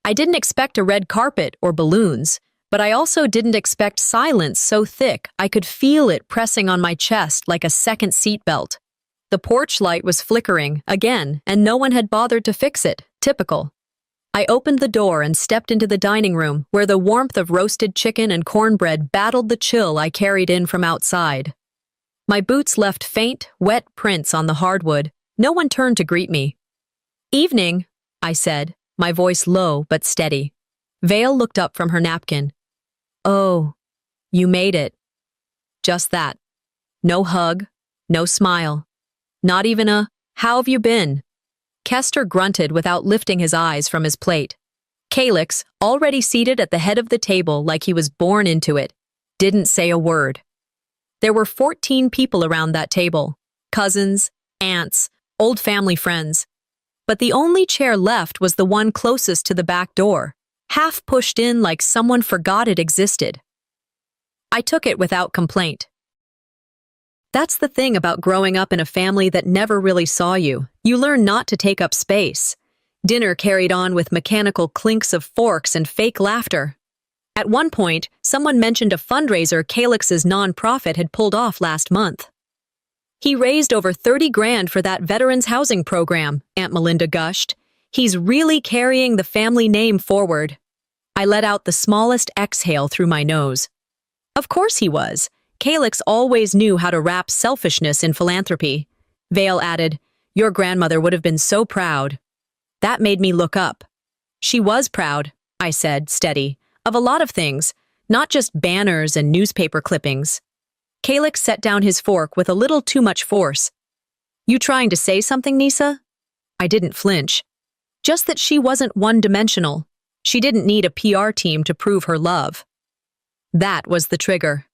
I didn't expect a red carpet or balloons, but I also didn't expect silence so thick I could feel it pressing on my chest like a second seatbelt. The porch light was flickering, again, and no one had bothered to fix it. Typical. I opened the door and stepped into the dining room, where the warmth of roasted chicken and cornbread battled the chill I carried in from outside. My boots left faint, wet prints on the hardwood. No one turned to greet me. "Evening," I said, my voice low but steady. Vale looked up from her napkin. "Oh, you made it." Just that. No hug, no smile. Not even a, "How have you been?" Kester grunted without lifting his eyes from his plate. Calix, already seated at the head of the table like he was born into it, didn't say a word. There were 14 people around that table. Cousins, aunts, old family friends. But the only chair left was the one closest to the back door, half pushed in like someone forgot it existed. I took it without complaint. That's the thing about growing up in a family that never really saw you. You learn not to take up space. Dinner carried on with mechanical clinks of forks and fake laughter. At one point, someone mentioned a fundraiser Calix's nonprofit had pulled off last month. "He raised over 30 grand for that veterans housing program," Aunt Melinda gushed. "He's really carrying the family name forward." I let out the smallest exhale through my nose. Of course he was. Calix always knew how to wrap selfishness in philanthropy. Vale added, "Your grandmother would have been so proud." That made me look up. "She was proud," I said, steady, "of a lot of things, not just banners and newspaper clippings." Calix set down his fork with a little too much force. "You trying to say something, Nisa?" I didn't flinch. Just that she wasn't one-dimensional. She didn't need a PR team to prove her love. That was the trigger.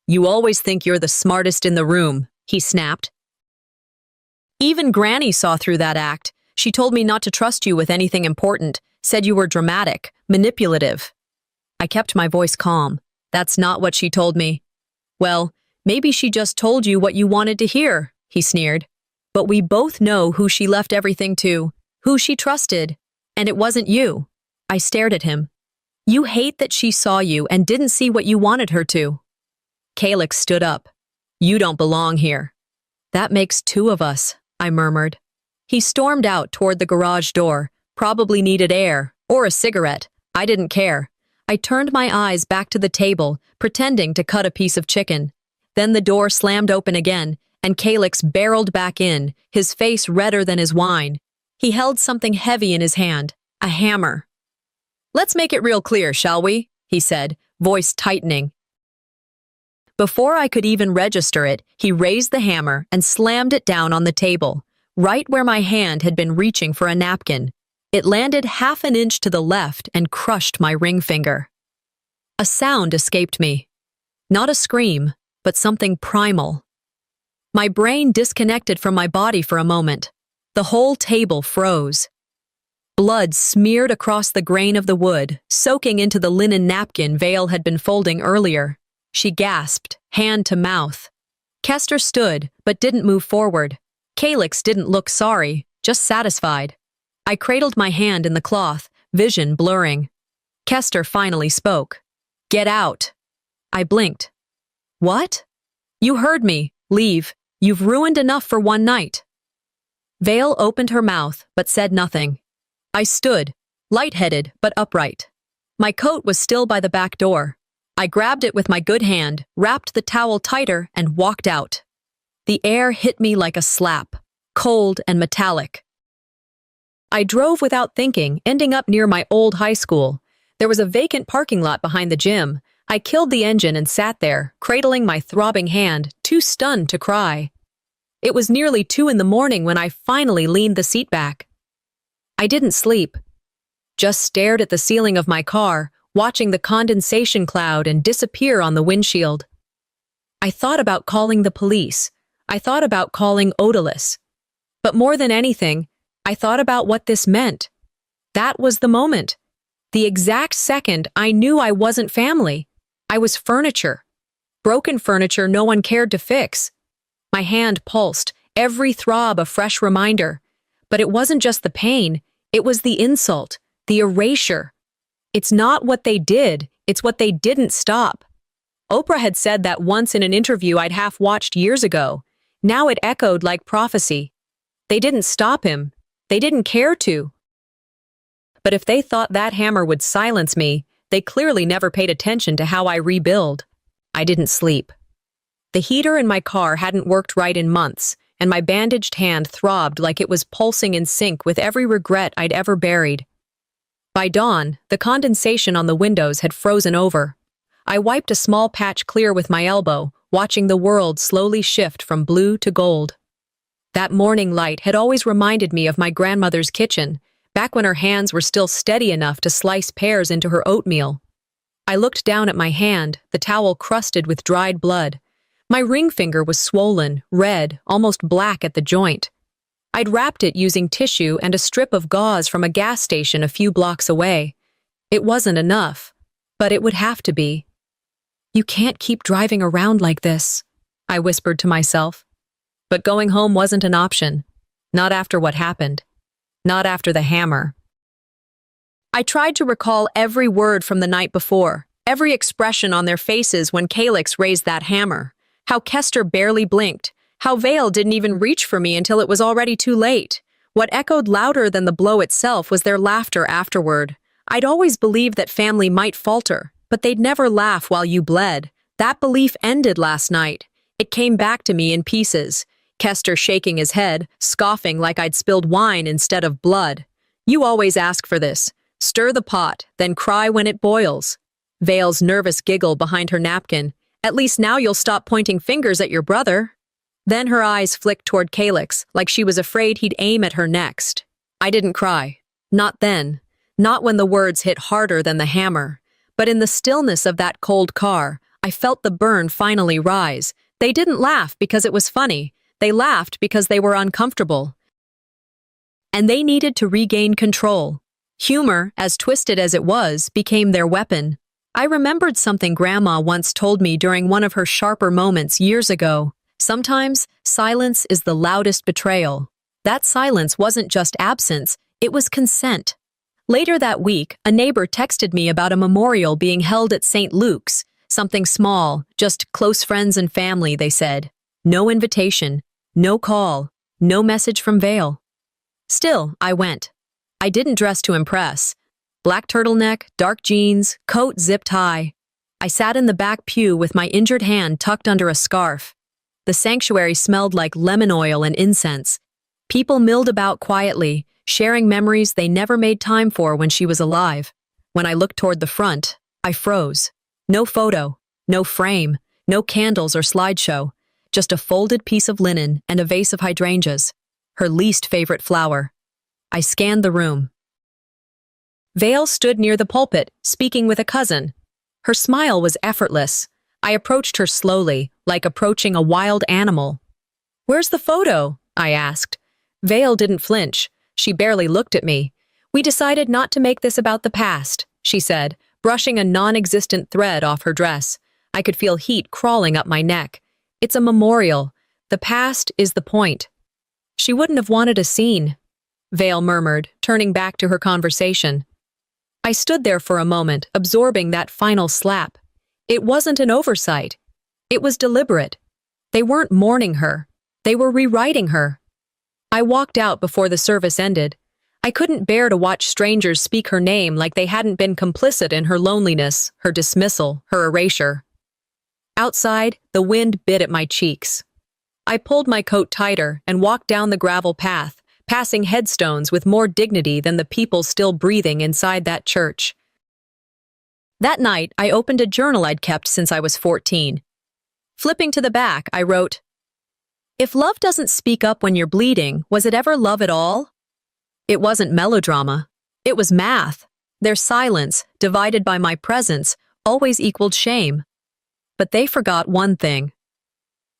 "You always think you're the smartest in the room," he snapped. "Even Granny saw through that act. She told me not to trust you with anything important, said you were dramatic, manipulative." I kept my voice calm. "That's not what she told me." "Well, maybe she just told you what you wanted to hear," he sneered. "But we both know who she left everything to, who she trusted, and it wasn't you." I stared at him. "You hate that she saw you and didn't see what you wanted her to." Calix stood up. "You don't belong here." "That makes two of us," I murmured. He stormed out toward the garage door, probably needed air, or a cigarette. I didn't care. I turned my eyes back to the table, pretending to cut a piece of chicken. Then the door slammed open again, and Calix barreled back in, his face redder than his wine. He held something heavy in his hand, a hammer. "Let's make it real clear, shall we?" he said, voice tightening. Before I could even register it, he raised the hammer and slammed it down on the table, right where my hand had been reaching for a napkin. It landed half an inch to the left and crushed my ring finger. A sound escaped me. Not a scream, but something primal. My brain disconnected from my body for a moment. The whole table froze. Blood smeared across the grain of the wood, soaking into the linen napkin Vale had been folding earlier. She gasped, hand to mouth. Kester stood, but didn't move forward. Calix didn't look sorry, just satisfied. I cradled my hand in the cloth, vision blurring. Kester finally spoke. "Get out." I blinked. "What?" "You heard me. Leave. You've ruined enough for one night." Vale opened her mouth, but said nothing. I stood, lightheaded but upright. My coat was still by the back door. I grabbed it with my good hand, wrapped the towel tighter, and walked out. The air hit me like a slap, cold and metallic. I drove without thinking, ending up near my old high school. There was a vacant parking lot behind the gym. I killed the engine and sat there, cradling my throbbing hand, too stunned to cry. It was nearly 2 in the morning when I finally leaned the seat back. I didn't sleep, just stared at the ceiling of my car, watching the condensation cloud and disappear on the windshield. I thought about calling the police. I thought about calling Odalus. But more than anything, I thought about what this meant. That was the moment. The exact second I knew I wasn't family. I was furniture. Broken furniture no one cared to fix. My hand pulsed, every throb a fresh reminder. But it wasn't just the pain, it was the insult. The erasure. It's not what they did, it's what they didn't stop. Oprah had said that once in an interview I'd half-watched years ago. Now it echoed like prophecy. They didn't stop him. They didn't care to. But if they thought that hammer would silence me, they clearly never paid attention to how I rebuild. I didn't sleep. The heater in my car hadn't worked right in months, and my bandaged hand throbbed like it was pulsing in sync with every regret I'd ever buried. By dawn, the condensation on the windows had frozen over. I wiped a small patch clear with my elbow, watching the world slowly shift from blue to gold. That morning light had always reminded me of my grandmother's kitchen, back when her hands were still steady enough to slice pears into her oatmeal. I looked down at my hand, the towel crusted with dried blood. My ring finger was swollen, red, almost black at the joint. I'd wrapped it using tissue and a strip of gauze from a gas station a few blocks away. It wasn't enough, but it would have to be. "You can't keep driving around like this," I whispered to myself. But going home wasn't an option. Not after what happened. Not after the hammer. I tried to recall every word from the night before, every expression on their faces when Calix raised that hammer, how Kester barely blinked, how Vale didn't even reach for me until it was already too late. What echoed louder than the blow itself was their laughter afterward. I'd always believed that family might falter, but they'd never laugh while you bled. That belief ended last night. It came back to me in pieces. Kester shaking his head, scoffing like I'd spilled wine instead of blood. "You always ask for this. Stir the pot, then cry when it boils." Vale's nervous giggle behind her napkin. "At least now you'll stop pointing fingers at your brother." Then her eyes flicked toward Calix, like she was afraid he'd aim at her next. I didn't cry. Not then. Not when the words hit harder than the hammer. But in the stillness of that cold car, I felt the burn finally rise. They didn't laugh because it was funny. They laughed because they were uncomfortable. And they needed to regain control. Humor, as twisted as it was, became their weapon. I remembered something Grandma once told me during one of her sharper moments years ago. Sometimes, silence is the loudest betrayal. That silence wasn't just absence, it was consent. Later that week, a neighbor texted me about a memorial being held at St. Luke's. Something small, just close friends and family, they said. No invitation, no call, no message from Vale. Still, I went. I didn't dress to impress. Black turtleneck, dark jeans, coat zipped high. I sat in the back pew with my injured hand tucked under a scarf. The sanctuary smelled like lemon oil and incense. People milled about quietly, sharing memories they never made time for when she was alive. When I looked toward the front, I froze. No photo, no frame, no candles or slideshow, just a folded piece of linen and a vase of hydrangeas, her least favorite flower. I scanned the room. Vale stood near the pulpit, speaking with a cousin. Her smile was effortless. I approached her slowly, like approaching a wild animal. "Where's the photo?" I asked. Vale didn't flinch. She barely looked at me. "We decided not to make this about the past," she said, brushing a non-existent thread off her dress. I could feel heat crawling up my neck. "It's a memorial. The past is the point." "She wouldn't have wanted a scene," Vale murmured, turning back to her conversation. I stood there for a moment, absorbing that final slap. It wasn't an oversight. It was deliberate. They weren't mourning her. They were rewriting her. I walked out before the service ended. I couldn't bear to watch strangers speak her name like they hadn't been complicit in her loneliness, her dismissal, her erasure. Outside, the wind bit at my cheeks. I pulled my coat tighter and walked down the gravel path, passing headstones with more dignity than the people still breathing inside that church. That night, I opened a journal I'd kept since I was 14. Flipping to the back, I wrote, "If love doesn't speak up when you're bleeding, was it ever love at all?" It wasn't melodrama. It was math. Their silence, divided by my presence, always equaled shame. But they forgot one thing.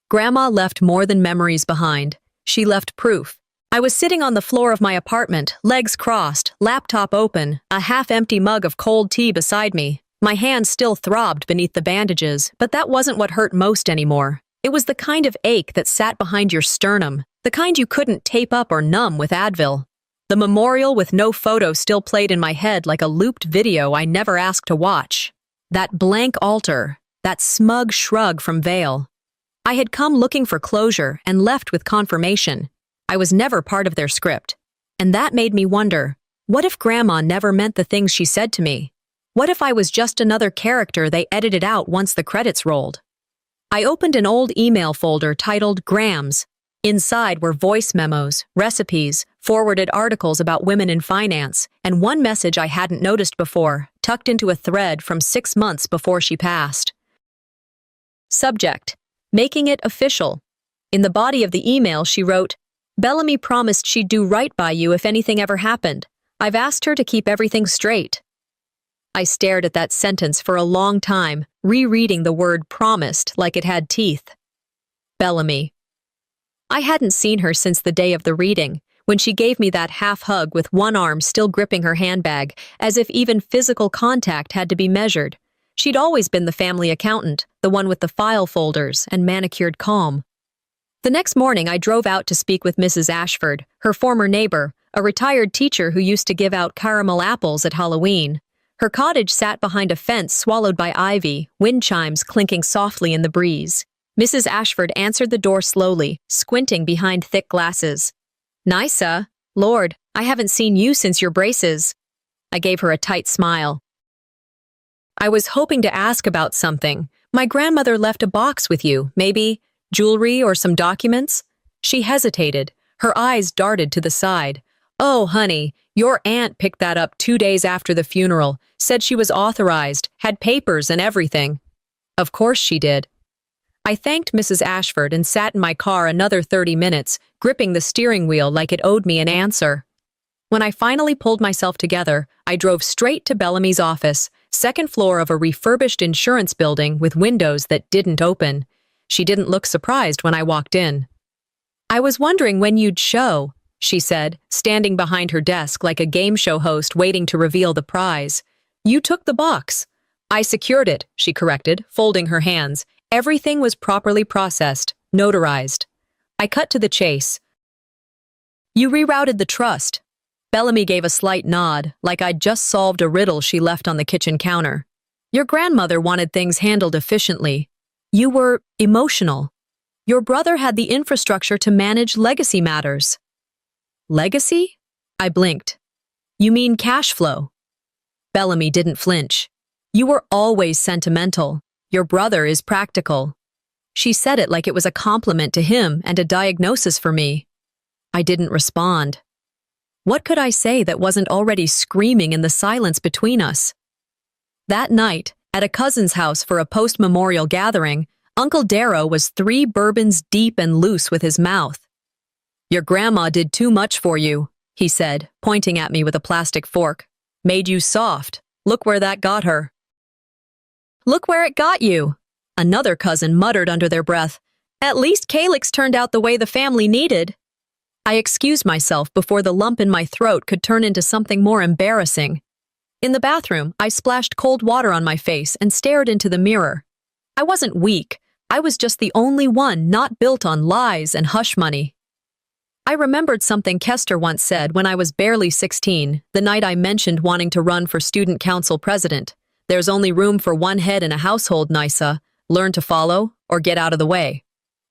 Grandma left more than memories behind. She left proof. I was sitting on the floor of my apartment, legs crossed, laptop open, a half-empty mug of cold tea beside me. My hand still throbbed beneath the bandages, but that wasn't what hurt most anymore. It was the kind of ache that sat behind your sternum, the kind you couldn't tape up or numb with Advil. The memorial with no photo still played in my head like a looped video I never asked to watch. That blank altar, that smug shrug from Vale. I had come looking for closure and left with confirmation. I was never part of their script. And that made me wonder, what if Grandma never meant the things she said to me? What if I was just another character they edited out once the credits rolled? I opened an old email folder titled Grams. Inside were voice memos, recipes, forwarded articles about women in finance, and one message I hadn't noticed before, tucked into a thread from 6 months before she passed. Subject: Making it official. In the body of the email, she wrote, "Bellamy promised she'd do right by you if anything ever happened. I've asked her to keep everything straight." I stared at that sentence for a long time, rereading the word promised like it had teeth. Bellamy. I hadn't seen her since the day of the reading, when she gave me that half hug with one arm still gripping her handbag, as if even physical contact had to be measured. She'd always been the family accountant, the one with the file folders and manicured calm. The next morning, I drove out to speak with Mrs. Ashford, her former neighbor, a retired teacher who used to give out caramel apples at Halloween. Her cottage sat behind a fence swallowed by ivy, wind chimes clinking softly in the breeze. Mrs. Ashford answered the door slowly, squinting behind thick glasses. "Nysa, Lord, I haven't seen you since your braces." I gave her a tight smile. "I was hoping to ask about something. My grandmother left a box with you, maybe jewelry or some documents?" She hesitated. Her eyes darted to the side. "Oh, honey, your aunt picked that up 2 days after the funeral, said she was authorized, had papers and everything." Of course she did. I thanked Mrs. Ashford and sat in my car another 30 minutes, gripping the steering wheel like it owed me an answer. When I finally pulled myself together, I drove straight to Bellamy's office, second floor of a refurbished insurance building with windows that didn't open. She didn't look surprised when I walked in. "I was wondering when you'd show," she said, standing behind her desk like a game show host waiting to reveal the prize. "You took the box." "I secured it," she corrected, folding her hands. Everything was properly processed, notarized. I cut to the chase. "You rerouted the trust." Bellamy gave a slight nod, like I'd just solved a riddle she left on the kitchen counter. "Your grandmother wanted things handled efficiently. You were emotional. Your brother had the infrastructure to manage legacy matters." "Legacy?" I blinked. "You mean cash flow?" Bellamy didn't flinch. "You were always sentimental. Your brother is practical." She said it like it was a compliment to him and a diagnosis for me. I didn't respond. What could I say that wasn't already screaming in the silence between us? That night, at a cousin's house for a post-memorial gathering, Uncle Darrow was 3 bourbons deep and loose with his mouth. "Your grandma did too much for you," he said, pointing at me with a plastic fork. "Made you soft. Look where that got her." "Look where it got you," another cousin muttered under their breath. "At least Calyx turned out the way the family needed." I excused myself before the lump in my throat could turn into something more embarrassing. In the bathroom, I splashed cold water on my face and stared into the mirror. I wasn't weak. I was just the only one not built on lies and hush money. I remembered something Kester once said when I was barely 16, the night I mentioned wanting to run for student council president. "There's only room for one head in a household, Nysa. Learn to follow or get out of the way."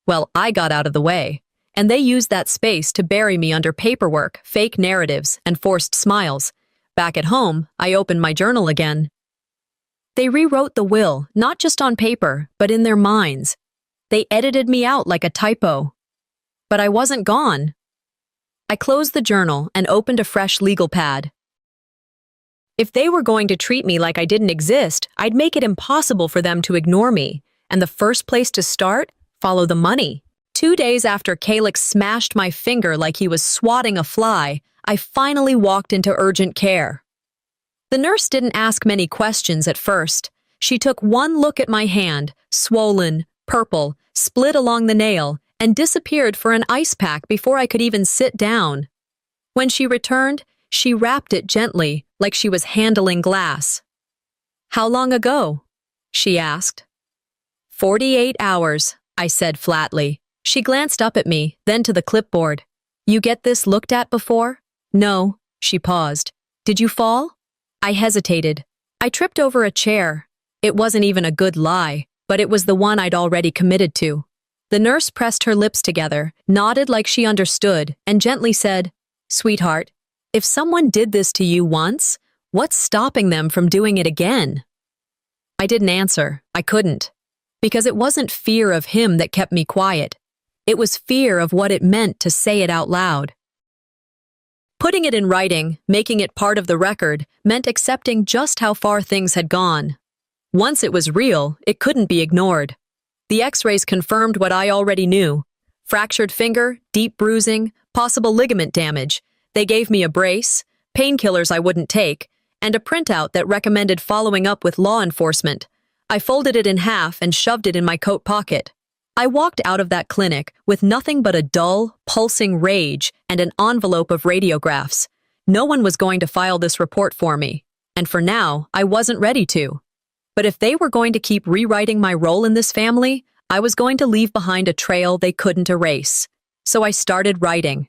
Well, I got out of the way, and they used that space to bury me under paperwork, fake narratives, and forced smiles. Back at home, I opened my journal again. They rewrote the will, not just on paper, but in their minds. They edited me out like a typo. But I wasn't gone. I closed the journal and opened a fresh legal pad. If they were going to treat me like I didn't exist, I'd make it impossible for them to ignore me. And the first place to start? Follow the money. 2 days after Calyx smashed my finger like he was swatting a fly, I finally walked into urgent care. The nurse didn't ask many questions at first. She took one look at my hand, swollen, purple, split along the nail, and disappeared for an ice pack before I could even sit down. When she returned, she wrapped it gently, like she was handling glass. "How long ago?" she asked. 48 hours, I said flatly. She glanced up at me, then to the clipboard. "You get this looked at before?" No, she paused. Did you fall? I hesitated. I tripped over a chair. It wasn't even a good lie, but it was the one I'd already committed to. The nurse pressed her lips together, nodded like she understood, and gently said, "Sweetheart, if someone did this to you once, what's stopping them from doing it again?" I didn't answer. I couldn't. Because it wasn't fear of him that kept me quiet. It was fear of what it meant to say it out loud. Putting it in writing, making it part of the record, meant accepting just how far things had gone. Once it was real, it couldn't be ignored. The X-rays confirmed what I already knew. Fractured finger, deep bruising, possible ligament damage. They gave me a brace, painkillers I wouldn't take, and a printout that recommended following up with law enforcement. I folded it in half and shoved it in my coat pocket. I walked out of that clinic with nothing but a dull, pulsing rage and an envelope of radiographs. No one was going to file this report for me, and for now, I wasn't ready to. But if they were going to keep rewriting my role in this family, I was going to leave behind a trail they couldn't erase. So I started writing.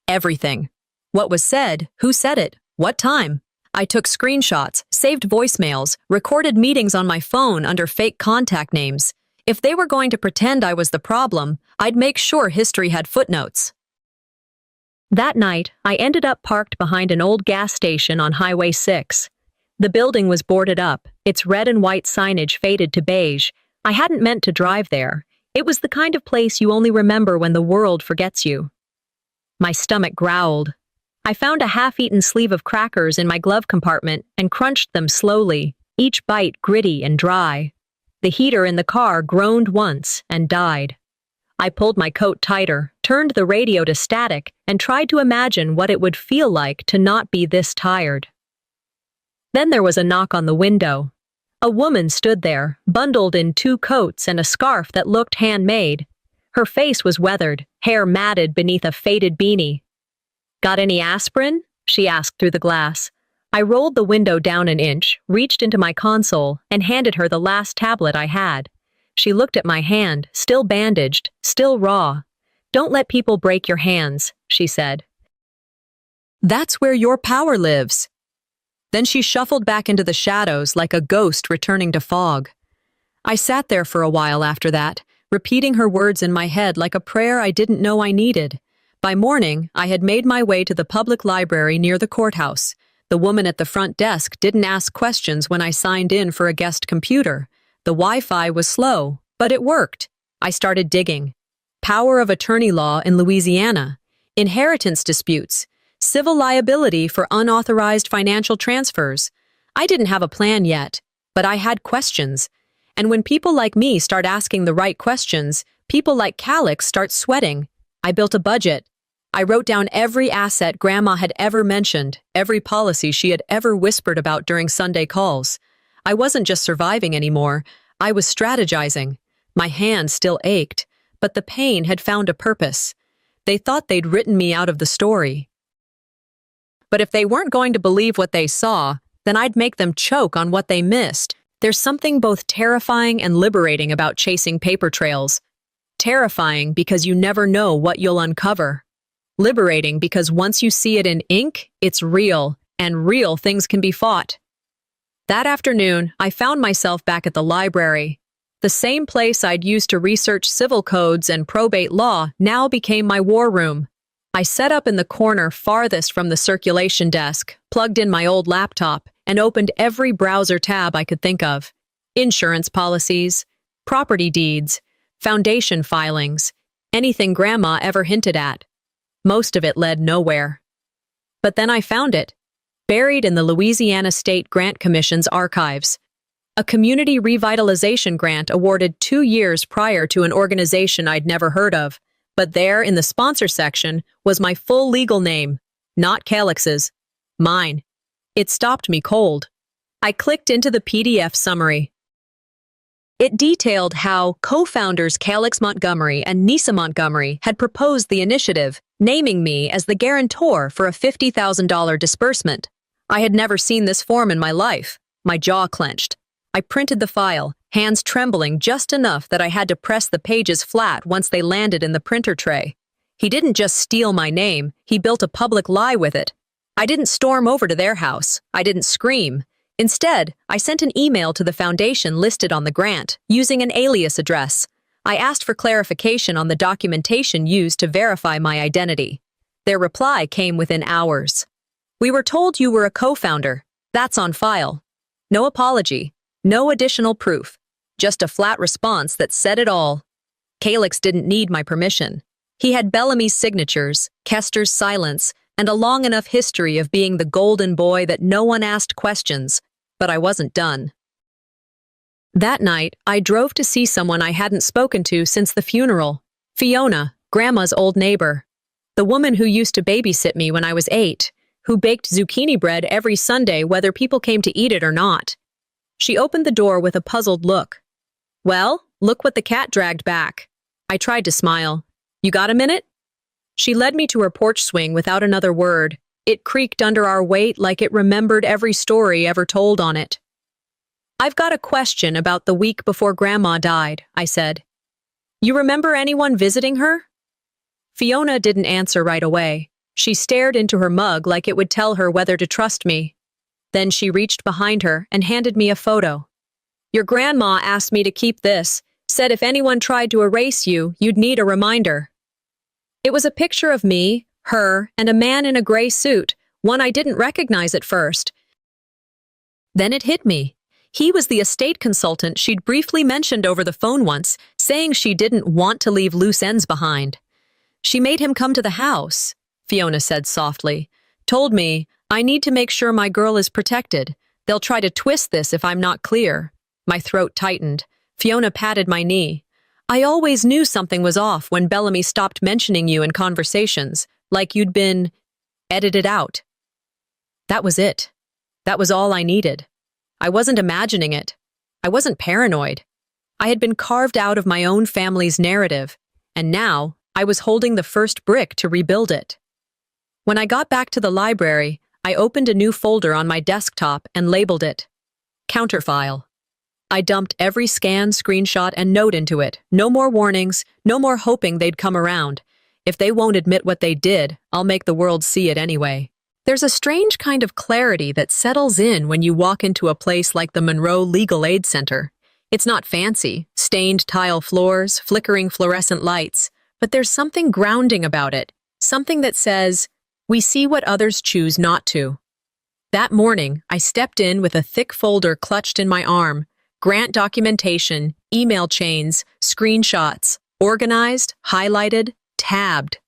Everything. What was said, who said it, what time. I took screenshots, saved voicemails, recorded meetings on my phone under fake contact names. If they were going to pretend I was the problem, I'd make sure history had footnotes. That night, I ended up parked behind an old gas station on Highway 6. The building was boarded up, its red and white signage faded to beige. I hadn't meant to drive there. It was the kind of place you only remember when the world forgets you. My stomach growled. I found a half-eaten sleeve of crackers in my glove compartment and crunched them slowly, each bite gritty and dry. The heater in the car groaned once and died. I pulled my coat tighter, turned the radio to static, and tried to imagine what it would feel like to not be this tired. Then there was a knock on the window. A woman stood there, bundled in 2 coats and a scarf that looked handmade. Her face was weathered, hair matted beneath a faded beanie. "Got any aspirin?" she asked through the glass. I rolled the window down an inch, reached into my console, and handed her the last tablet I had. She looked at my hand, still bandaged, still raw. "Don't let people break your hands," she said. "That's where your power lives." Then she shuffled back into the shadows like a ghost returning to fog. I sat there for a while after that, repeating her words in my head like a prayer I didn't know I needed. By morning, I had made my way to the public library near the courthouse. The woman at the front desk didn't ask questions when I signed in for a guest computer. The Wi-Fi was slow, but it worked. I started digging. Power of attorney law in Louisiana, inheritance disputes, civil liability for unauthorized financial transfers. I didn't have a plan yet, but I had questions. And when people like me start asking the right questions, people like Calix start sweating. I built a budget. I wrote down every asset Grandma had ever mentioned, every policy she had ever whispered about during Sunday calls. I wasn't just surviving anymore, I was strategizing. My hand still ached, but the pain had found a purpose. They thought they'd written me out of the story. But if they weren't going to believe what they saw, then I'd make them choke on what they missed. There's something both terrifying and liberating about chasing paper trails. Terrifying because you never know what you'll uncover. Liberating because once you see it in ink, it's real, and real things can be fought. That afternoon, I found myself back at the library. The same place I'd used to research civil codes and probate law now became my war room. I set up in the corner farthest from the circulation desk, plugged in my old laptop, and opened every browser tab I could think of. Insurance policies, property deeds, foundation filings, anything Grandma ever hinted at. Most of it led nowhere. But then I found it, buried in the Louisiana State Grant Commission's archives. A community revitalization grant awarded 2 years prior to an organization I'd never heard of. But there, in the sponsor section, was my full legal name, not Calix's, mine. It stopped me cold. I clicked into the PDF summary. It detailed how co-founders Calix Montgomery and Nisa Montgomery had proposed the initiative, naming me as the guarantor for a $50,000 disbursement. I had never seen this form in my life. My jaw clenched. I printed the file, hands trembling just enough that I had to press the pages flat once they landed in the printer tray. He didn't just steal my name, he built a public lie with it. I didn't storm over to their house. I didn't scream. Instead, I sent an email to the foundation listed on the grant, using an alias address. I asked for clarification on the documentation used to verify my identity. Their reply came within hours. We were told you were a co-founder. That's on file. No apology. No additional proof. Just a flat response that said it all. Calix didn't need my permission. He had Bellamy's signatures, Kester's silence, and a long enough history of being the golden boy that no one asked questions. But I wasn't done. That night, I drove to see someone I hadn't spoken to since the funeral. Fiona, Grandma's old neighbor. The woman who used to babysit me when I was 8, who baked zucchini bread every Sunday whether people came to eat it or not. She opened the door with a puzzled look. Well, look what the cat dragged back. I tried to smile. You got a minute? She led me to her porch swing without another word. It creaked under our weight like it remembered every story ever told on it. I've got a question about the week before Grandma died, I said. You remember anyone visiting her? Fiona didn't answer right away. She stared into her mug like it would tell her whether to trust me. Then she reached behind her and handed me a photo. Your grandma asked me to keep this, said if anyone tried to erase you, you'd need a reminder. It was a picture of me, her, and a man in a gray suit, one I didn't recognize at first. Then it hit me. He was the estate consultant she'd briefly mentioned over the phone once, saying she didn't want to leave loose ends behind. She made him come to the house, Fiona said softly. Told me, I need to make sure my girl is protected. They'll try to twist this if I'm not clear. My throat tightened. Fiona patted my knee. I always knew something was off when Bellamy stopped mentioning you in conversations, like you'd been edited out. That was it. That was all I needed. I wasn't imagining it. I wasn't paranoid. I had been carved out of my own family's narrative, and now I was holding the first brick to rebuild it. When I got back to the library, I opened a new folder on my desktop and labeled it Counterfile. I dumped every scan, screenshot, and note into it. No more warnings, no more hoping they'd come around. If they won't admit what they did, I'll make the world see it anyway. There's a strange kind of clarity that settles in when you walk into a place like the Monroe Legal Aid Center. It's not fancy, stained tile floors, flickering fluorescent lights, but there's something grounding about it, something that says, we see what others choose not to. That morning, I stepped in with a thick folder clutched in my arm, grant documentation, email chains, screenshots, organized, highlighted, tabbed.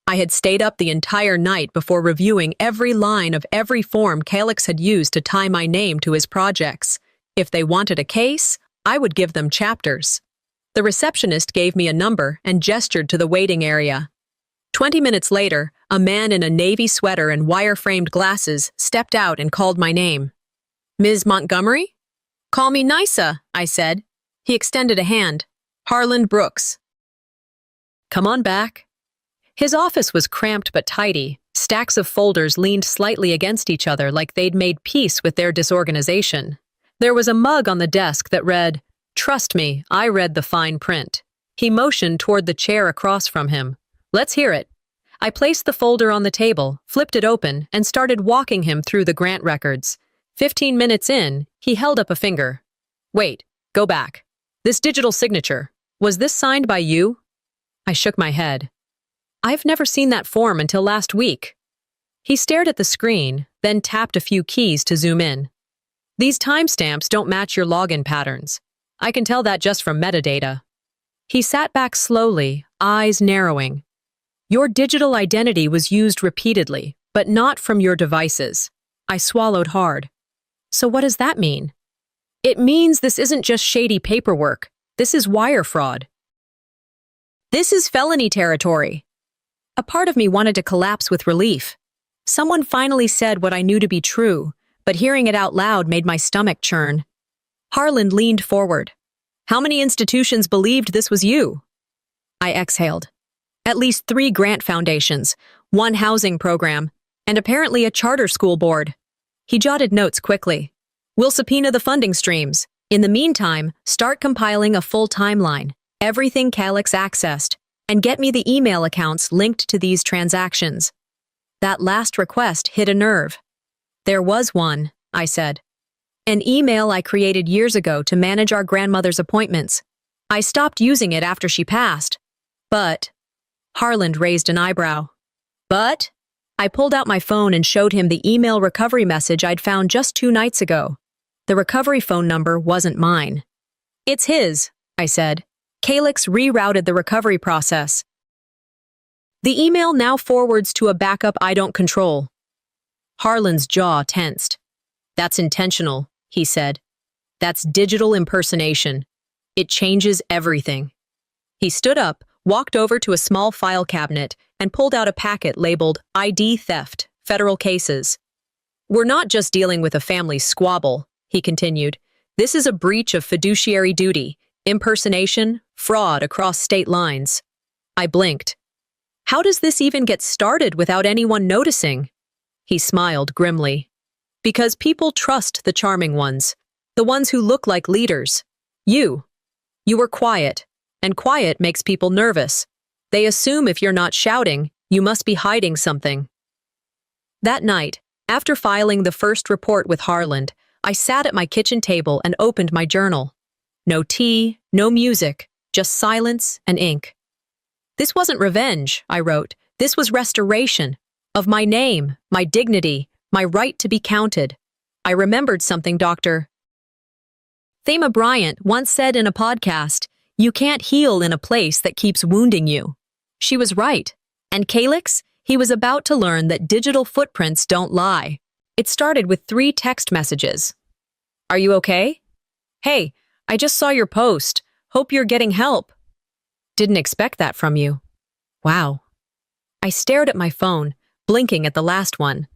I had stayed up the entire night before reviewing every line of every form Calix had used to tie my name to his projects. If they wanted a case, I would give them chapters. The receptionist gave me a number and gestured to the waiting area. 20 minutes later, a man in a navy sweater and wire-framed glasses stepped out and called my name. Ms. Montgomery? Call me Nysa, I said. He extended a hand. Harland Brooks. Come on back. His office was cramped but tidy. Stacks of folders leaned slightly against each other like they'd made peace with their disorganization. There was a mug on the desk that read, Trust me, I read the fine print. He motioned toward the chair across from him. Let's hear it. I placed the folder on the table, flipped it open, and started walking him through the grant records. 15 minutes in, he held up a finger. Wait, go back. This digital signature, was this signed by you? I shook my head. I've never seen that form until last week. He stared at the screen, then tapped a few keys to zoom in. These timestamps don't match your login patterns. I can tell that just from metadata. He sat back slowly, eyes narrowing. Your digital identity was used repeatedly, but not from your devices. I swallowed hard. So what does that mean? It means this isn't just shady paperwork. This is wire fraud. This is felony territory. A part of me wanted to collapse with relief. Someone finally said what I knew to be true, but hearing it out loud made my stomach churn. Harland leaned forward. How many institutions believed this was you? I exhaled. At least 3 grant foundations, 1 housing program, and apparently a charter school board. He jotted notes quickly. We'll subpoena the funding streams. In the meantime, start compiling a full timeline, everything Calix accessed, and get me the email accounts linked to these transactions. That last request hit a nerve. There was one, I said. An email I created years ago to manage our grandmother's appointments. I stopped using it after she passed. But, Harland raised an eyebrow. But? I pulled out my phone and showed him the email recovery message I'd found just 2 nights ago. The recovery phone number wasn't mine. It's his, I said. Calyx rerouted the recovery process. The email now forwards to a backup I don't control. Harland's jaw tensed. That's intentional, he said. That's digital impersonation. It changes everything. He stood up, walked over to a small file cabinet, and pulled out a packet labeled ID Theft, Federal Cases. We're not just dealing with a family squabble, he continued. This is a breach of fiduciary duty, impersonation, fraud across state lines. I blinked. How does this even get started without anyone noticing? He smiled grimly. Because people trust the charming ones, the ones who look like leaders. You. You were quiet, and quiet makes people nervous. They assume if you're not shouting, you must be hiding something. That night, after filing the first report with Harland, I sat at my kitchen table and opened my journal. No tea, no music, just silence and ink. This wasn't revenge, I wrote. This was restoration. Of my name, my dignity, my right to be counted. I remembered something Dr. Thema Bryant once said in a podcast, you can't heal in a place that keeps wounding you. She was right. And Calyx, he was about to learn that digital footprints don't lie. It started with 3 text messages. Are you okay? Hey, I just saw your post. Hope you're getting help. Didn't expect that from you. Wow. I stared at my phone, blinking at the last one.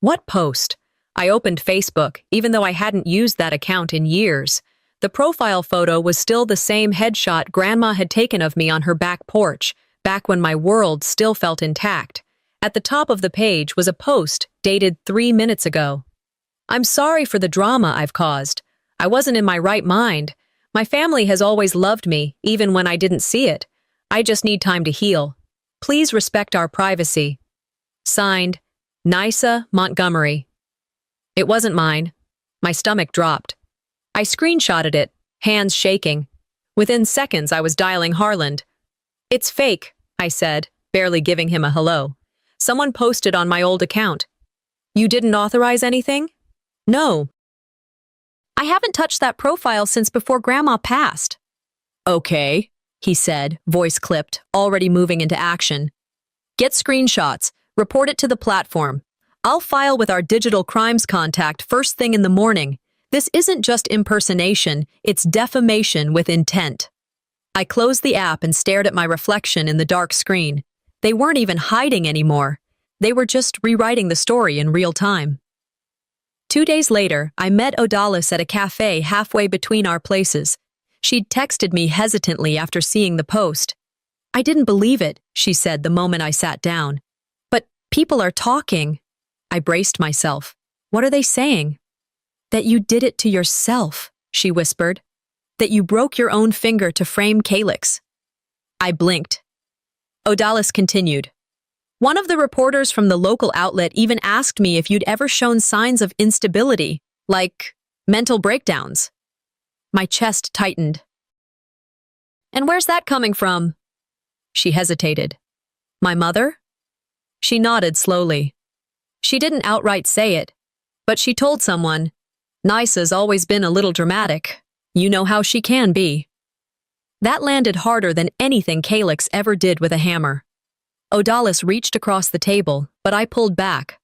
What post? I opened Facebook, even though I hadn't used that account in years. The profile photo was still the same headshot Grandma had taken of me on her back porch, back when my world still felt intact. At the top of the page was a post dated 3 minutes ago. I'm sorry for the drama I've caused. I wasn't in my right mind. My family has always loved me, even when I didn't see it. I just need time to heal. Please respect our privacy. Signed, Nysa Montgomery. It wasn't mine. My stomach dropped. I screenshotted it, hands shaking. Within seconds, I was dialing Harland. It's fake, I said, barely giving him a hello. Someone posted on my old account. You didn't authorize anything? No. I haven't touched that profile since before Grandma passed. Okay, he said, voice clipped, already moving into action. Get screenshots, report it to the platform. I'll file with our digital crimes contact first thing in the morning. This isn't just impersonation, it's defamation with intent. I closed the app and stared at my reflection in the dark screen. They weren't even hiding anymore. They were just rewriting the story in real time. 2 days later, I met Odalis at a cafe halfway between our places. She'd texted me hesitantly after seeing the post. I didn't believe it, she said the moment I sat down. But people are talking. I braced myself. What are they saying? That you did it to yourself, she whispered. That you broke your own finger to frame Calyx. I blinked. Odalis continued. One of the reporters from the local outlet even asked me if you'd ever shown signs of instability, like mental breakdowns. My chest tightened. And where's that coming from? She hesitated. My mother? She nodded slowly. She didn't outright say it, but she told someone, Nysa's always been a little dramatic. You know how she can be. That landed harder than anything Calyx ever did with a hammer. Odalis reached across the table, but I pulled back.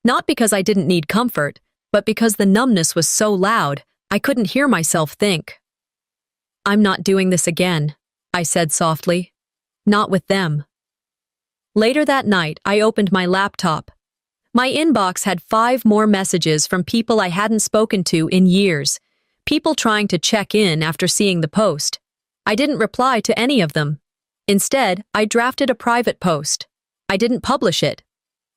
Not because I didn't need comfort, but because the numbness was so loud, I couldn't hear myself think. I'm not doing this again, I said softly. Not with them. Later that night, I opened my laptop. My inbox had 5 more messages from people I hadn't spoken to in years, people trying to check in after seeing the post. I didn't reply to any of them. Instead, I drafted a private post. I didn't publish it.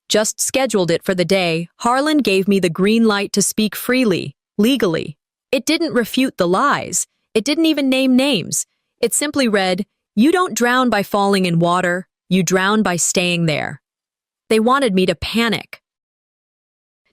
Just scheduled it for the day Harland gave me the green light to speak freely, legally. It didn't refute the lies. It didn't even name names. It simply read, you don't drown by falling in water, you drown by staying there. They wanted me to panic,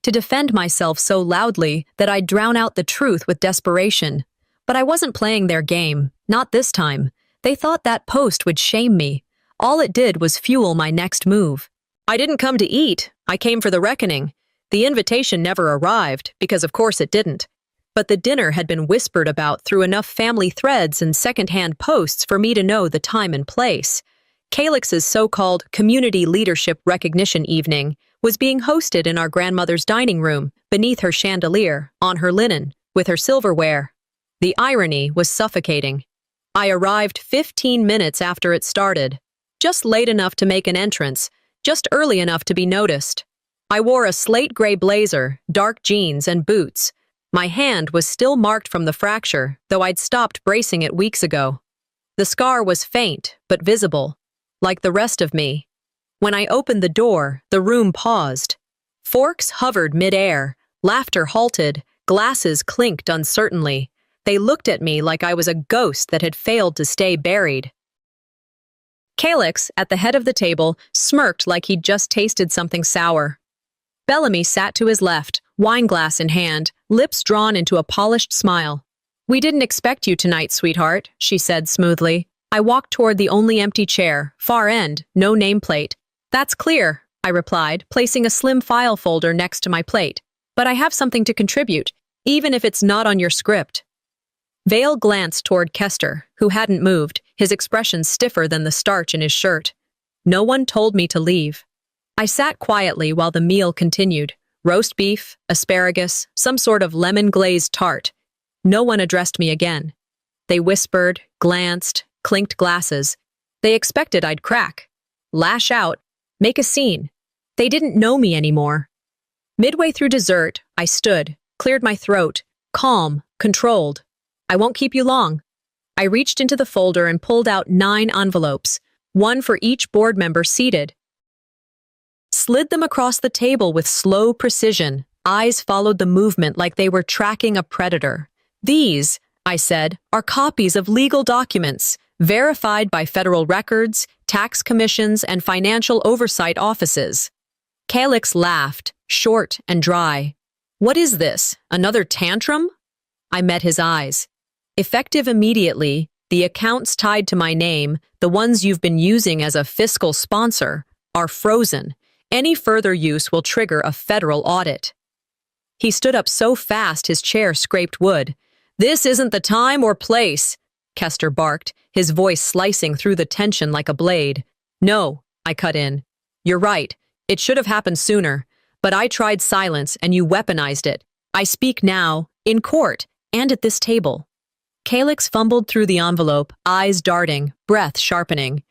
to defend myself so loudly that I'd drown out the truth with desperation. But I wasn't playing their game, not this time. They thought that post would shame me. All it did was fuel my next move. I didn't come to eat, I came for the reckoning. The invitation never arrived, because of course it didn't. But the dinner had been whispered about through enough family threads and secondhand posts for me to know the time and place. Calix's so-called community leadership recognition evening was being hosted in our grandmother's dining room, beneath her chandelier, on her linen, with her silverware. The irony was suffocating. I arrived 15 minutes after it started, just late enough to make an entrance, just early enough to be noticed. I wore a slate gray blazer, dark jeans, and boots. My hand was still marked from the fracture, though I'd stopped bracing it weeks ago. The scar was faint, but visible, like the rest of me. When I opened the door, the room paused. Forks hovered mid-air, laughter halted, glasses clinked uncertainly. They looked at me like I was a ghost that had failed to stay buried. Calix, at the head of the table, smirked like he'd just tasted something sour. Bellamy sat to his left, wineglass in hand, lips drawn into a polished smile. "We didn't expect you tonight, sweetheart," she said smoothly. I walked toward the only empty chair, far end, no nameplate. "That's clear," I replied, placing a slim file folder next to my plate. "But I have something to contribute, even if it's not on your script." Vale glanced toward Kester, who hadn't moved, his expression stiffer than the starch in his shirt. No one told me to leave. I sat quietly while the meal continued. Roast beef, asparagus, some sort of lemon-glazed tart. No one addressed me again. They whispered, glanced, clinked glasses. They expected I'd crack, lash out, make a scene. They didn't know me anymore. Midway through dessert, I stood, cleared my throat, calm, controlled. "I won't keep you long." I reached into the folder and pulled out 9 envelopes, one for each board member seated. Slid them across the table with slow precision. Eyes followed the movement like they were tracking a predator. "These," I said, "are copies of legal documents, verified by federal records, tax commissions, and financial oversight offices." Calix laughed, short and dry. "What is this? Another tantrum?" I met his eyes. "Effective immediately, the accounts tied to my name, the ones you've been using as a fiscal sponsor, are frozen. Any further use will trigger a federal audit." He stood up so fast his chair scraped wood. "This isn't the time or place," Kester barked, his voice slicing through the tension like a blade. "No," I cut in. "You're right. It should have happened sooner. But I tried silence and you weaponized it. I speak now, in court, and at this table." Calix fumbled through the envelope, eyes darting, breath sharpening.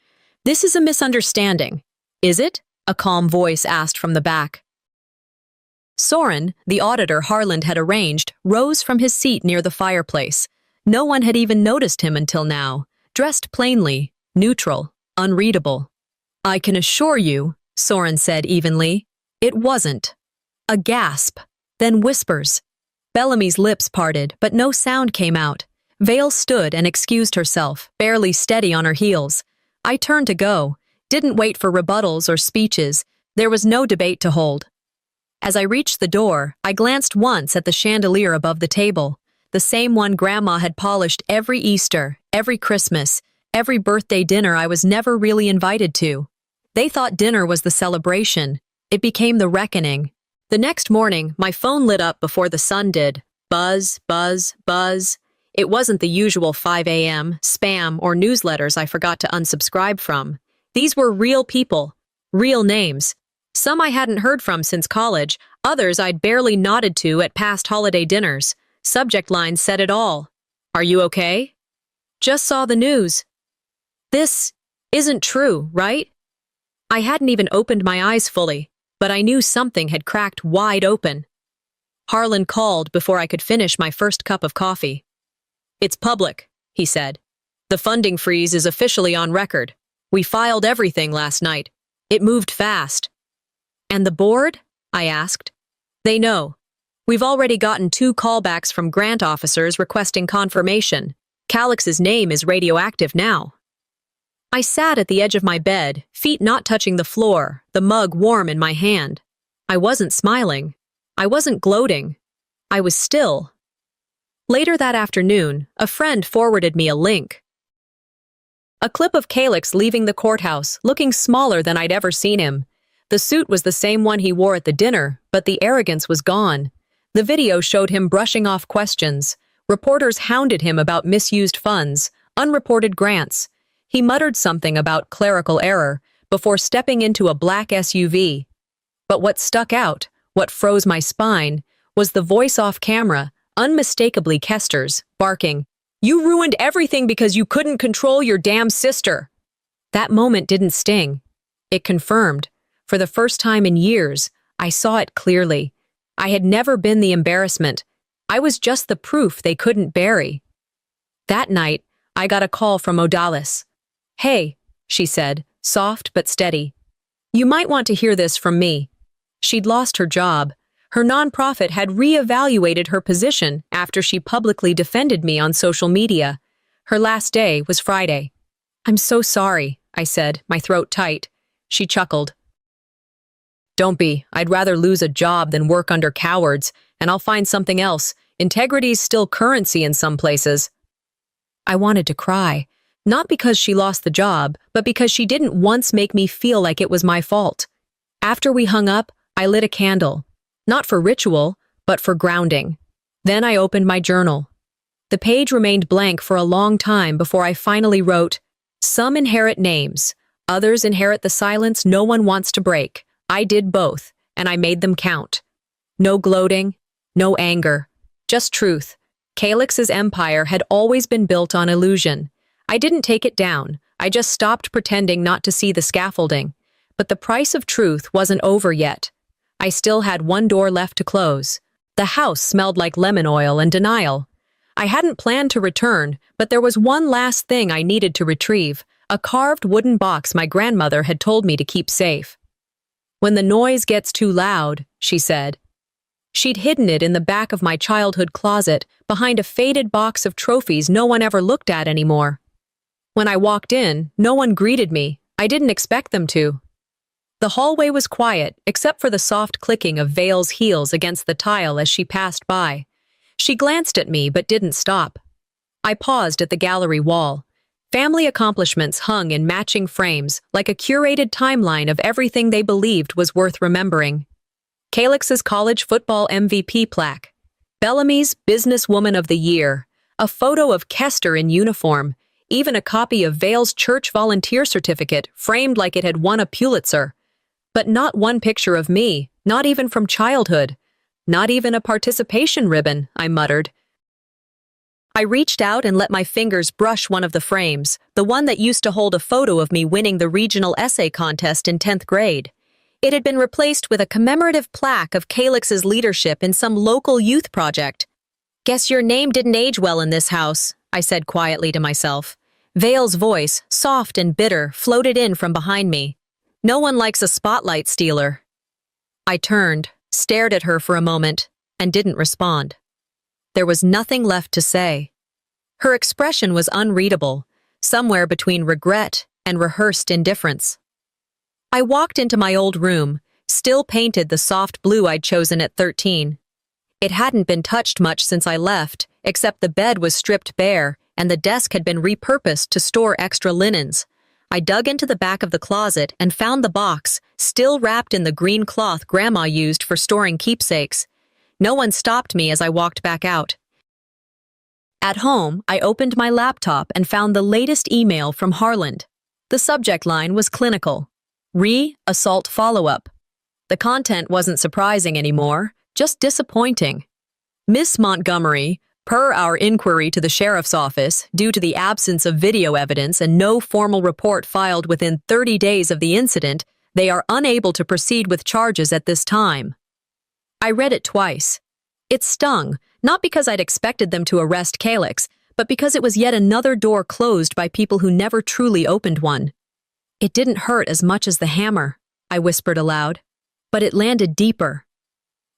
"This is a misunderstanding." "Is it?" a calm voice asked from the back. Soren, the auditor Harland had arranged, rose from his seat near the fireplace. No one had even noticed him until now, dressed plainly, neutral, unreadable. "I can assure you," Soren said evenly, "it wasn't." A gasp, then whispers. Bellamy's lips parted, but no sound came out. Vale stood and excused herself, barely steady on her heels. I turned to go, didn't wait for rebuttals or speeches. There was no debate to hold. As I reached the door, I glanced once at the chandelier above the table, the same one Grandma had polished every Easter, every Christmas, every birthday dinner I was never really invited to. They thought dinner was the celebration. It became the reckoning. The next morning, my phone lit up before the sun did. Buzz, buzz, buzz. It wasn't the usual 5 a.m., spam, or newsletters I forgot to unsubscribe from. These were real people, real names. Some I hadn't heard from since college, others I'd barely nodded to at past holiday dinners. Subject lines said it all. "Are you okay?" "Just saw the news." "This isn't true, right?" I hadn't even opened my eyes fully, but I knew something had cracked wide open. Harlan called before I could finish my first cup of coffee. "It's public," he said. "The funding freeze is officially on record. We filed everything last night. It moved fast." "And the board?" I asked. "They know. We've already gotten 2 callbacks from grant officers requesting confirmation. Calix's name is radioactive now." I sat at the edge of my bed, feet not touching the floor, the mug warm in my hand. I wasn't smiling. I wasn't gloating. I was still. Later that afternoon, a friend forwarded me a link. A clip of Calix leaving the courthouse, looking smaller than I'd ever seen him. The suit was the same one he wore at the dinner, but the arrogance was gone. The video showed him brushing off questions. Reporters hounded him about misused funds, unreported grants. He muttered something about clerical error before stepping into a black SUV. But what stuck out, what froze my spine, was the voice off camera, unmistakably Kester's, barking, "You ruined everything because you couldn't control your damn sister." That moment didn't sting. It confirmed. For the first time in years, I saw it clearly. I had never been the embarrassment. I was just the proof they couldn't bury. That night, I got a call from Odalis. "Hey," she said, soft but steady. "You might want to hear this from me." She'd lost her job. Her nonprofit had re-evaluated her position after she publicly defended me on social media. Her last day was Friday. "I'm so sorry," I said, my throat tight. She chuckled. "Don't be. I'd rather lose a job than work under cowards, and I'll find something else. Integrity's still currency in some places." I wanted to cry. Not because she lost the job, but because she didn't once make me feel like it was my fault. After we hung up, I lit a candle. Not for ritual, but for grounding. Then I opened my journal. The page remained blank for a long time before I finally wrote, "Some inherit names. Others inherit the silence no one wants to break. I did both, and I made them count." No gloating, no anger, just truth. Calix's empire had always been built on illusion. I didn't take it down. I just stopped pretending not to see the scaffolding. But the price of truth wasn't over yet. I still had one door left to close. The house smelled like lemon oil and denial. I hadn't planned to return, but there was one last thing I needed to retrieve, a carved wooden box my grandmother had told me to keep safe. "When the noise gets too loud," she said. She'd hidden it in the back of my childhood closet, behind a faded box of trophies no one ever looked at anymore. When I walked in, no one greeted me. I didn't expect them to. The hallway was quiet, except for the soft clicking of Vale's heels against the tile as she passed by. She glanced at me but didn't stop. I paused at the gallery wall. Family accomplishments hung in matching frames, like a curated timeline of everything they believed was worth remembering. Calix's college football MVP plaque, Bellamy's Businesswoman of the Year, a photo of Kester in uniform, even a copy of Vale's church volunteer certificate framed like it had won a Pulitzer. But not one picture of me, not even from childhood. Not even a participation ribbon, I muttered. I reached out and let my fingers brush one of the frames, the one that used to hold a photo of me winning the regional essay contest in 10th grade. It had been replaced with a commemorative plaque of Calix's leadership in some local youth project. "Guess your name didn't age well in this house," I said quietly to myself. Vale's voice, soft and bitter, floated in from behind me. "No one likes a spotlight stealer." I turned, stared at her for a moment, and didn't respond. There was nothing left to say. Her expression was unreadable, somewhere between regret and rehearsed indifference. I walked into my old room, still painted the soft blue I'd chosen at 13. It hadn't been touched much since I left, except the bed was stripped bare and the desk had been repurposed to store extra linens. I dug into the back of the closet and found the box, still wrapped in the green cloth Grandma used for storing keepsakes. No one stopped me as I walked back out. At home, I opened my laptop and found the latest email from Harland. The subject line was clinical. Assault follow-up. The content wasn't surprising anymore, just disappointing. "Miss Montgomery, per our inquiry to the sheriff's office, due to the absence of video evidence and no formal report filed within 30 days of the incident, they are unable to proceed with charges at this time." I read it twice. It stung, not because I'd expected them to arrest Calix, but because it was yet another door closed by people who never truly opened one. "It didn't hurt as much as the hammer," I whispered aloud, but it landed deeper.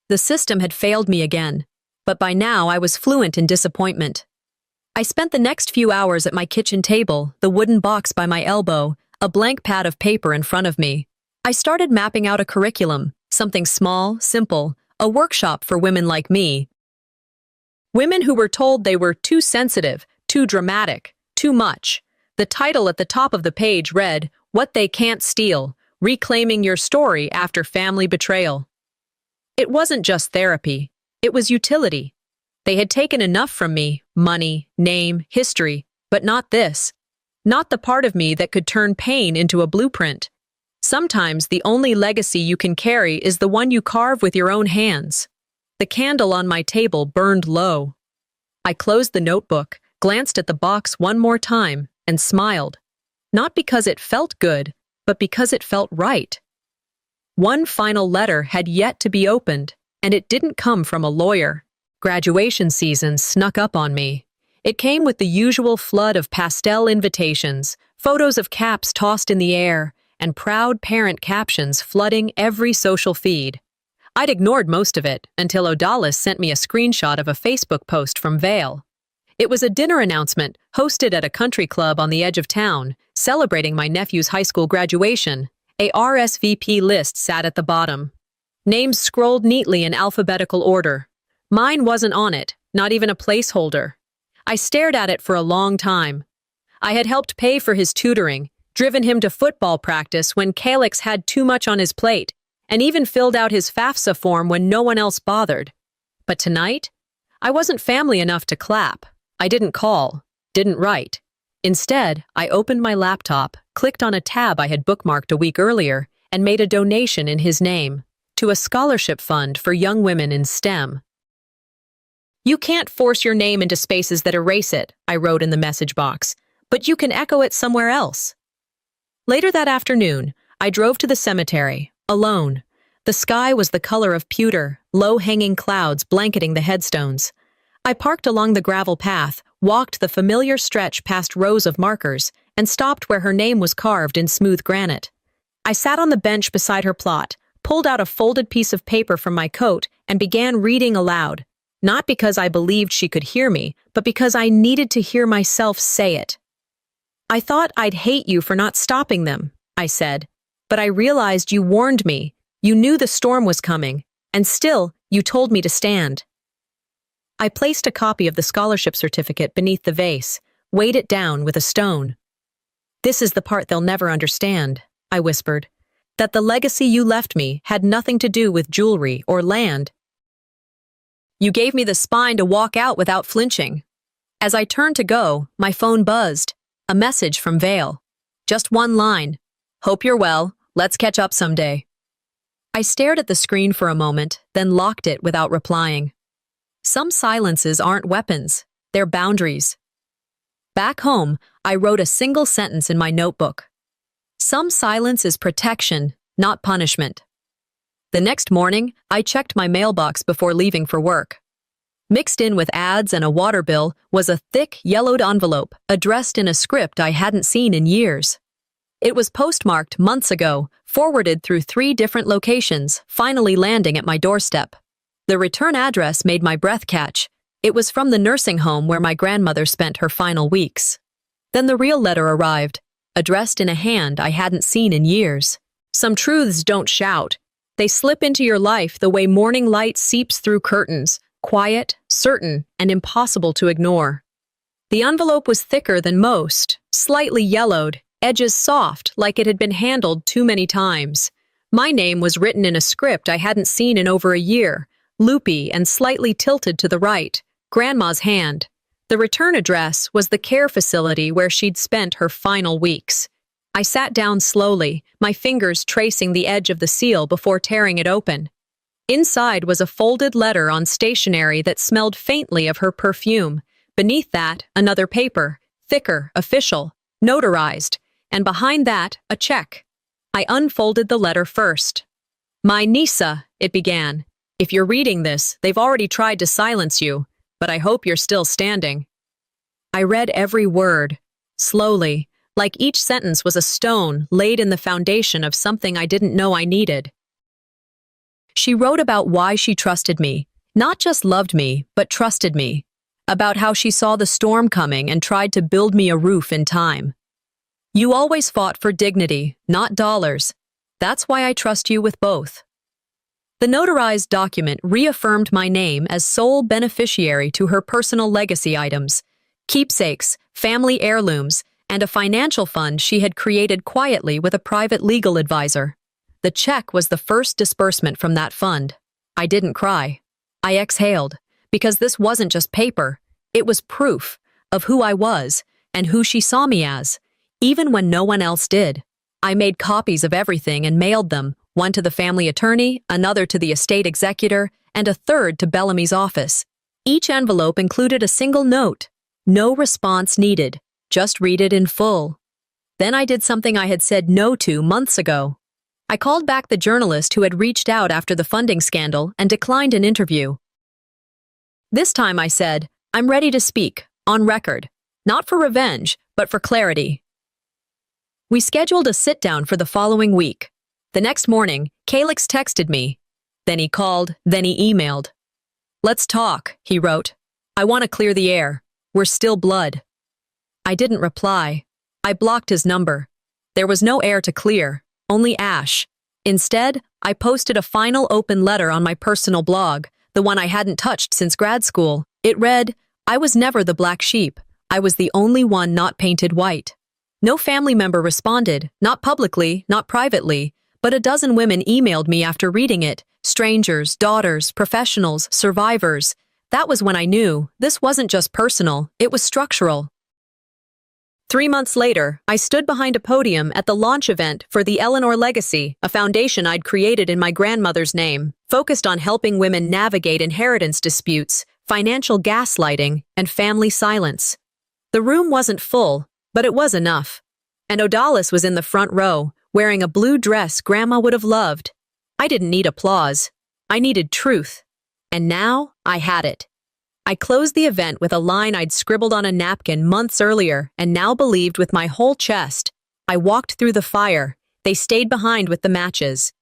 The system had failed me again, but by now I was fluent in disappointment. I spent the next few hours at my kitchen table, the wooden box by my elbow, a blank pad of paper in front of me. I started mapping out a curriculum, something small, simple, a workshop for women like me. Women who were told they were too sensitive, too dramatic, too much. The title at the top of the page read, "What They Can't Steal, Reclaiming Your Story After Family Betrayal." It wasn't just therapy. It was utility. They had taken enough from me, money, name, history, but not this. Not the part of me that could turn pain into a blueprint. Sometimes the only legacy you can carry is the one you carve with your own hands. The candle on my table burned low. I closed the notebook, glanced at the box one more time, and smiled. Not because it felt good, but because it felt right. One final letter had yet to be opened, and it didn't come from a lawyer. Graduation season snuck up on me. It came with the usual flood of pastel invitations, photos of caps tossed in the air, and proud parent captions flooding every social feed. I'd ignored most of it until Odalis sent me a screenshot of a Facebook post from Vale. It was a dinner announcement hosted at a country club on the edge of town, celebrating my nephew's high school graduation. A RSVP list sat at the bottom. Names scrolled neatly in alphabetical order. Mine wasn't on it, not even a placeholder. I stared at it for a long time. I had helped pay for his tutoring, driven him to football practice when Calix had too much on his plate, and even filled out his FAFSA form when no one else bothered. But tonight, I wasn't family enough to clap. I didn't call, didn't write. Instead, I opened my laptop, clicked on a tab I had bookmarked a week earlier, and made a donation in his name to a scholarship fund for young women in STEM. "You can't force your name into spaces that erase it," I wrote in the message box, "but you can echo it somewhere else." Later that afternoon, I drove to the cemetery, alone. The sky was the color of pewter, low-hanging clouds blanketing the headstones. I parked along the gravel path, walked the familiar stretch past rows of markers, and stopped where her name was carved in smooth granite. I sat on the bench beside her plot, pulled out a folded piece of paper from my coat, and began reading aloud. Not because I believed she could hear me, but because I needed to hear myself say it. "I thought I'd hate you for not stopping them," I said. "But I realized you warned me. You knew the storm was coming, and still, you told me to stand." I placed a copy of the scholarship certificate beneath the vase, weighed it down with a stone. "This is the part they'll never understand," I whispered. "That the legacy you left me had nothing to do with jewelry or land. You gave me the spine to walk out without flinching." As I turned to go, my phone buzzed. A message from Vale. Just one line. "Hope you're well. Let's catch up someday." I stared at the screen for a moment, then locked it without replying. Some silences aren't weapons. They're boundaries. Back home, I wrote a single sentence in my notebook. Some silence is protection, not punishment. The next morning, I checked my mailbox before leaving for work. Mixed in with ads and a water bill was a thick, yellowed envelope addressed in a script I hadn't seen in years. It was postmarked months ago, forwarded through 3 different locations, finally landing at my doorstep. The return address made my breath catch. It was from the nursing home where my grandmother spent her final weeks. Then the real letter arrived, addressed in a hand I hadn't seen in years. Some truths don't shout. They slip into your life the way morning light seeps through curtains, quiet, certain, and impossible to ignore. The envelope was thicker than most, slightly yellowed, edges soft like it had been handled too many times. My name was written in a script I hadn't seen in over a year, loopy and slightly tilted to the right, Grandma's hand. The return address was the care facility where she'd spent her final weeks. I sat down slowly, my fingers tracing the edge of the seal before tearing it open. Inside was a folded letter on stationery that smelled faintly of her perfume. Beneath that, another paper, thicker, official, notarized, and behind that, a check. I unfolded the letter first. "My Nisa," it began. "If you're reading this, they've already tried to silence you, but I hope you're still standing." I read every word, slowly, like each sentence was a stone laid in the foundation of something I didn't know I needed. She wrote about why she trusted me, not just loved me, but trusted me. about how she saw the storm coming and tried to build me a roof in time. You always fought for dignity, not dollars. That's why I trust you with both. The notarized document reaffirmed my name as sole beneficiary to her personal legacy items, keepsakes, family heirlooms, and a financial fund she had created quietly with a private legal advisor. The check was the first disbursement from that fund. I didn't cry. I exhaled, because this wasn't just paper. It was proof of who I was and who she saw me as, even when no one else did. I made copies of everything and mailed them, one to the family attorney, another to the estate executor, and a third to Bellamy's office. Each envelope included a single note. No response needed. Just read it in full. Then I did something I had said no to months ago. I called back the journalist who had reached out after the funding scandal and declined an interview. This time I said, I'm ready to speak, on record. Not for revenge, but for clarity. We scheduled a sit-down for the following week. The next morning, Calix texted me. Then he called, then he emailed. Let's talk, he wrote. I want to clear the air. We're still blood. I didn't reply. I blocked his number. There was no air to clear, only ash. Instead, I posted a final open letter on my personal blog, the one I hadn't touched since grad school. It read, I was never the black sheep. I was the only one not painted white. No family member responded, not publicly, not privately, but a dozen women emailed me after reading it, strangers, daughters, professionals, survivors. That was when I knew this wasn't just personal, it was structural. 3 months later, I stood behind a podium at the launch event for the Eleanor Legacy, a foundation I'd created in my grandmother's name, focused on helping women navigate inheritance disputes, financial gaslighting, and family silence. The room wasn't full, but it was enough. And Odalis was in the front row, wearing a blue dress Grandma would have loved. I didn't need applause. I needed truth. And now, I had it. I closed the event with a line I'd scribbled on a napkin months earlier and now believed with my whole chest. I walked through the fire. They stayed behind with the matches.